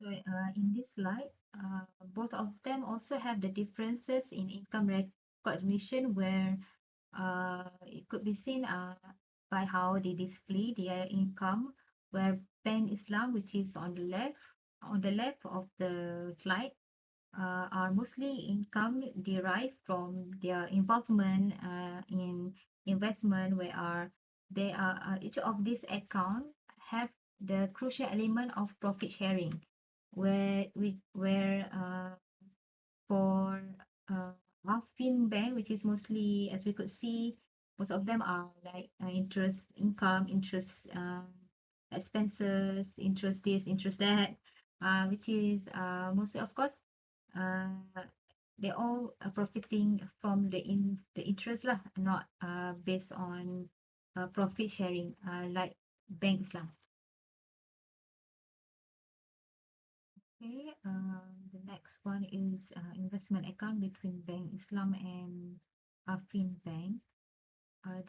So in this slide, both of them also have the differences in income recognition where it could be seen by how they display their income, where Bank Islam, which is on the left of the slide, are mostly income derived from their involvement in investment, where they are each of these account have the crucial element of profit sharing, where for uh, Affin Bank, which is mostly, as we could see, most of them are like interest income, interest expenses, interest this, interest that, which is mostly, of course, uh, they all are profiting from the interest lah, not based on profit sharing, like banks lah. Okay, the next one is investment account between Bank Islam and Affin Bank.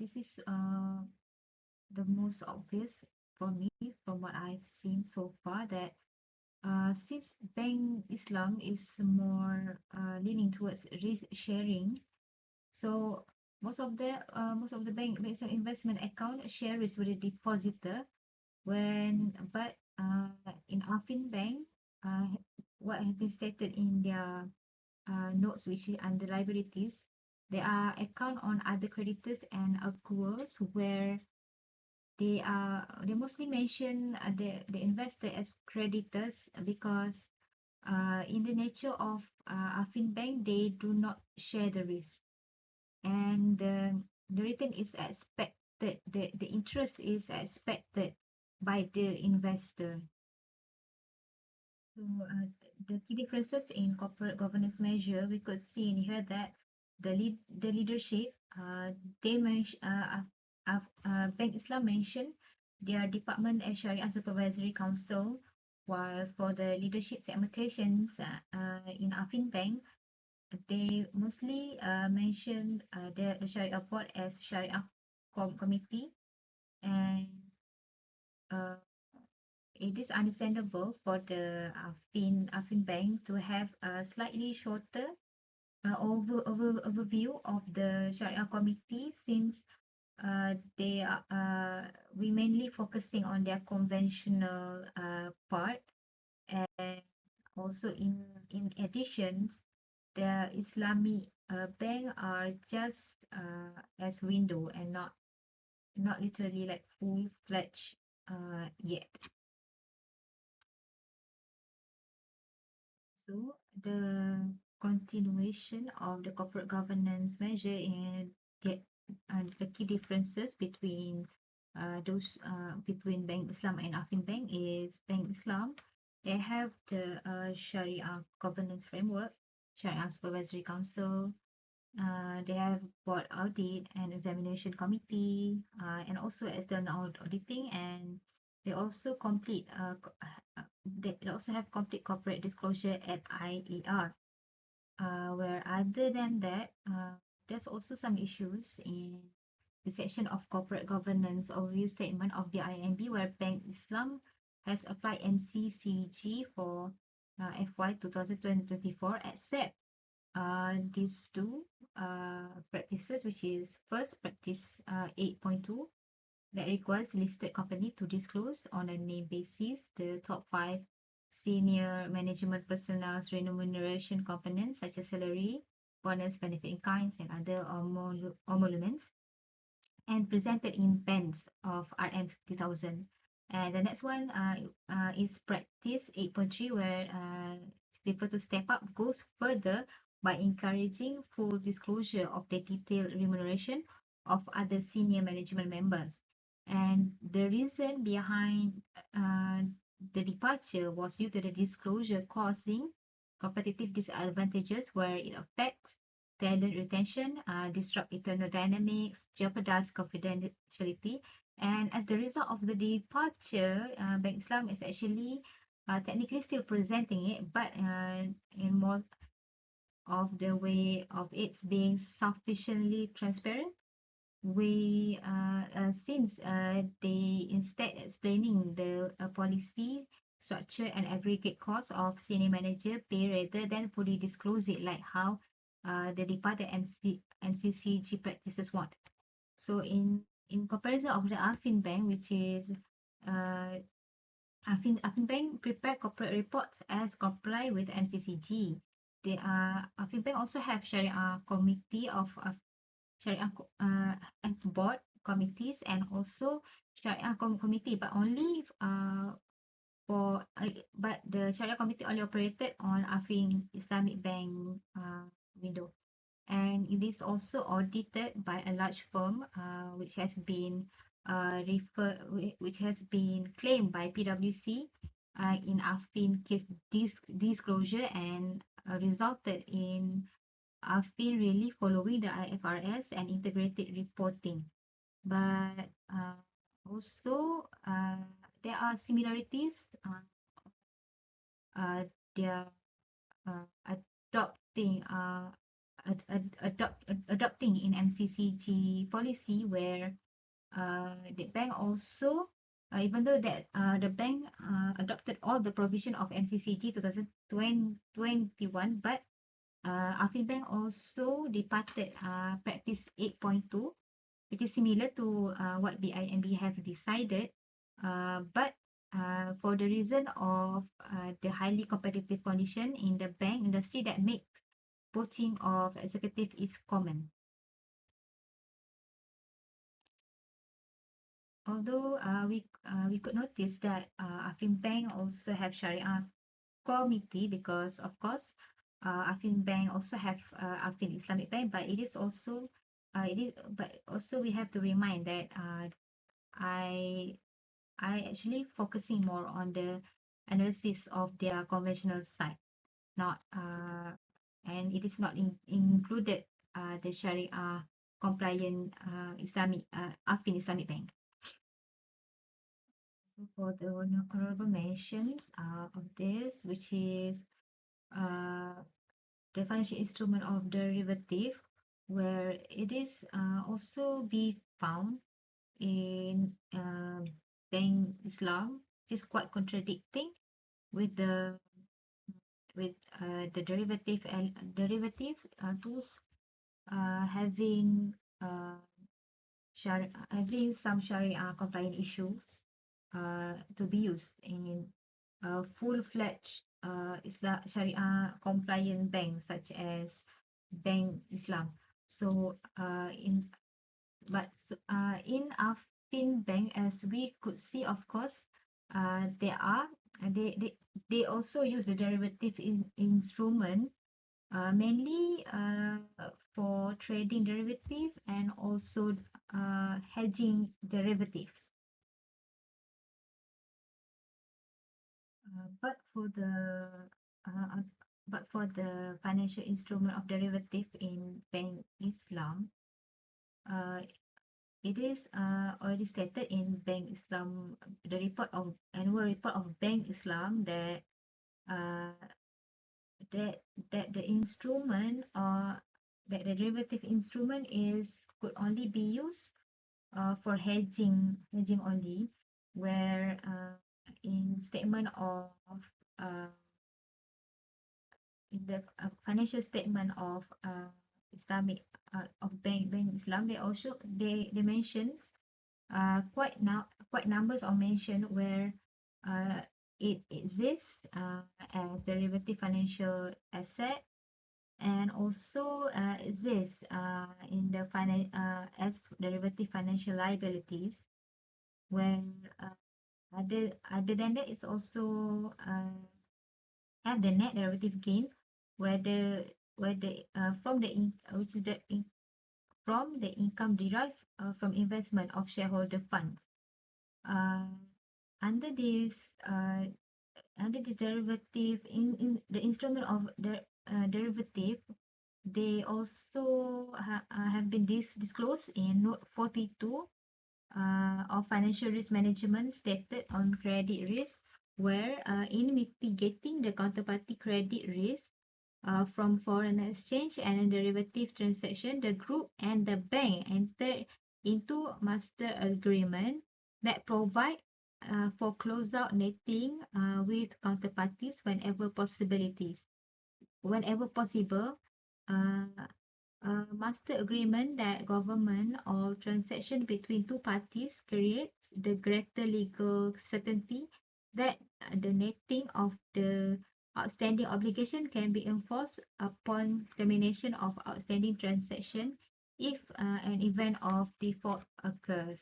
This is the most obvious for me from what I've seen so far, that since Bank Islam is more leaning towards risk sharing, so most of the bank makes an investment account share risk with the depositor. But in Affin Bank, uh, what has been stated in their notes, which is under liabilities, there are account on other creditors and accruals where they mostly mention the investor as creditors because in the nature of Affin Bank, they do not share the risk, and the return is expected, the interest is expected by the investor. So the key differences in corporate governance measure, we could see in here that the leadership, they mention Bank Islam mentioned their department as Sharia Supervisory Council, while for the leadership segmentations in Affin Bank, they mostly mention the Sharia board as Sharia committee, and uh, it is understandable for the Affin Bank to have a slightly shorter overview of the Sharia committee, since they are we mainly focusing on their conventional part, and also in addition, the Islamic bank are just as window and not literally like full-fledged yet. So the continuation of the corporate governance measure and the key differences between those between Bank Islam and Affin Bank is Bank Islam, they have the Sharia governance framework, Sharia Supervisory Council, they have board audit and examination committee, and also external auditing, and they also they also have complete corporate disclosure at IER. Where other than that, there's also some issues in the section of corporate governance overview statement of the IMB, where Bank Islam has applied MCCG for FY 2024, except these two practices, which is first practice 8.2, that requires listed company to disclose on a name basis the top 5 senior management personnel's remuneration components such as salary, bonus, benefit in kinds, and other emoluments, and presented in bands of RM 50,000. And the next one is practice 8.3, where safer to step up goes further by encouraging full disclosure of the detailed remuneration of other senior management members. And the reason behind uh, the departure was due to the disclosure causing competitive disadvantages where it affects talent retention, disrupt internal dynamics, jeopardize confidentiality. And as the result of the departure, Bank Islam is actually technically still presenting it, but in more of the way of its being sufficiently transparent. Since they instead explaining the policy structure and aggregate cost of senior manager pay rather than fully disclose it, like how the departed MCCG practices want. So in comparison of the Affin Bank, which is uh, Affin Bank prepare corporate reports as comply with MCCG. They are Affin Bank also have Sharia committee of Sharia and board committees and also Sharia committee, but only for but the Sharia committee only operated on Affin Islamic Bank window. And it is also audited by a large firm which has been which has been claimed by PwC in Affin case disclosure and resulted in Affin really following the IFRS and integrated reporting. But also there are similarities. Uh, they are adopting adopting in MCCG policy where the bank also even though that the bank adopted all the provision of MCCG 2021, but Affin Bank also departed practice 8.2, which is similar to what BIMB have decided, but for the reason of the highly competitive condition in the bank industry that makes poaching of executive is common. Although we could notice that Affin Bank also have Sharia committee because of course Affin Bank also have Affin Islamic Bank, but it is also but also we have to remind that I actually focusing more on the analysis of their conventional side, not and it is not included the Sharia compliant Islamic Affin Islamic Bank. So for the honorable mentions of this, which is uh, the financial instrument of derivative, where it is also be found in Bank Islam, which is quite contradicting with the derivatives tools having having some Sharia compliant issues to be used in a full-fledged Islam Sharia compliant bank such as Bank Islam. So in Affin Bank, as we could see, of course, there are they also use the derivative instrument mainly for trading derivative and also hedging derivatives. But for the uh, financial instrument of derivative in Bank Islam, uh, it is already stated in Bank Islam, the annual report of Bank Islam uh, that the instrument that the derivative instrument could only be used for hedging only, where in statement of uh, in the financial statement of Islamic of Bank Islam, they mention quite numbers are mentioned where uh, it exists as derivative financial asset and also exists as derivative financial liabilities, where uh, other than that it's also have the net derivative gain where the from the which is from the income derived from investment of shareholder funds. Uh, under this uh, under this derivative in the instrument of the derivative, they also have been disclosed in note 42 of financial risk management stated on credit risk, where in mitigating the counterparty credit risk from foreign exchange and derivative transaction, the group and the bank entered into master agreement that provide for closeout netting with counterparties whenever possible. Uh, Master agreement that government or transaction between two parties creates the greater legal certainty that the netting of the outstanding obligation can be enforced upon termination of outstanding transaction if an event of default occurs.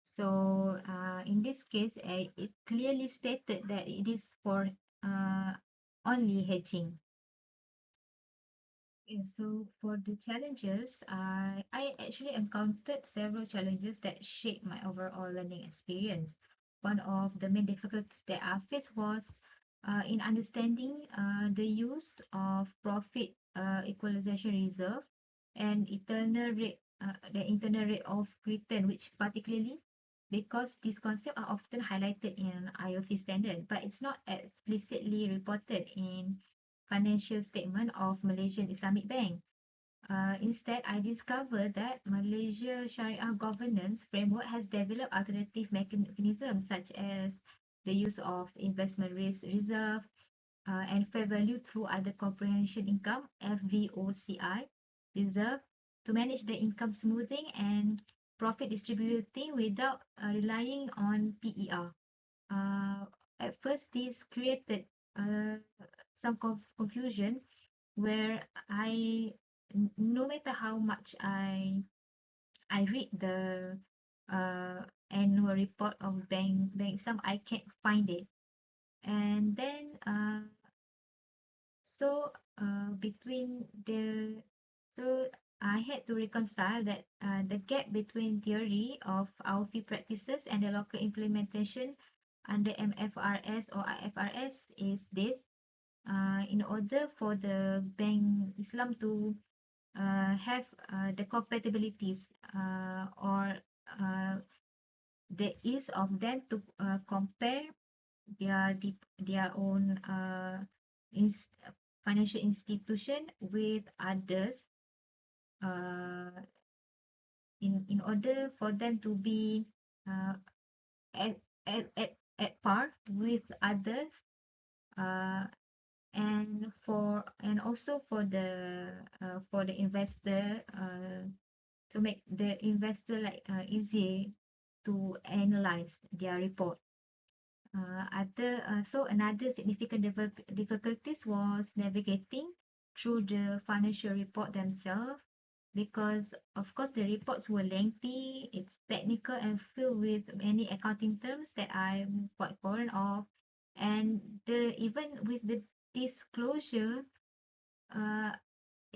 So in this case, it clearly stated that it is for uh, only hedging. Okay, so for the challenges, I actually encountered several challenges that shaped my overall learning experience. One of the main difficulties that I faced was in understanding the use of profit equalization reserve and the internal rate of return, which particularly because these concepts are often highlighted in IFI standard, but it's not explicitly reported in financial statement of Malaysian Islamic Bank. Instead, I discovered that Malaysia Sharia governance framework has developed alternative mechanisms such as the use of investment risk reserve and fair value through other comprehension income (FVOCI) reserve to manage the income smoothing and profit distributing without relying on PER. Uh, at first, this created uh, some confusion where no matter how much I read the annual report of Bank Islam, I can't find it. And then so between the so I had to reconcile that the gap between theory of our fee practices and the local implementation under MFRS or IFRS is this. In order for the Bank Islam to have the compatibilities or uh, the ease of them to compare their own ins financial institution with others uh, in order for them to be uh, at, at par with others uh, and also for the investor to make the investor like easy to analyze their report. So another significant difficulties was navigating through the financial report themselves because of course the reports were lengthy, it's technical and filled with many accounting terms that I'm quite foreign of, and the even with the disclosure, uh,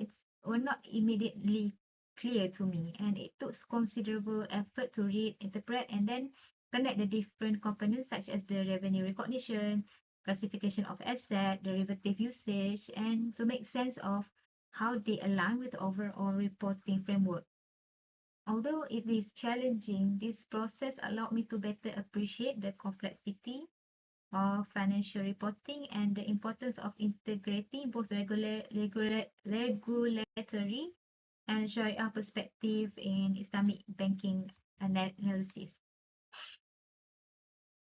it's were not immediately clear to me, and it took considerable effort to read, interpret, and then connect the different components such as the revenue recognition, classification of asset, derivative usage, and to make sense of how they align with the overall reporting framework. Although it is challenging, this process allowed me to better appreciate the complexity of financial reporting and the importance of integrating both regulatory and Sharia perspective in Islamic banking analysis.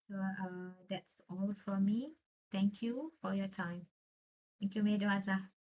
So that's all from me. Thank you for your time. Thank you, Medo Azhar.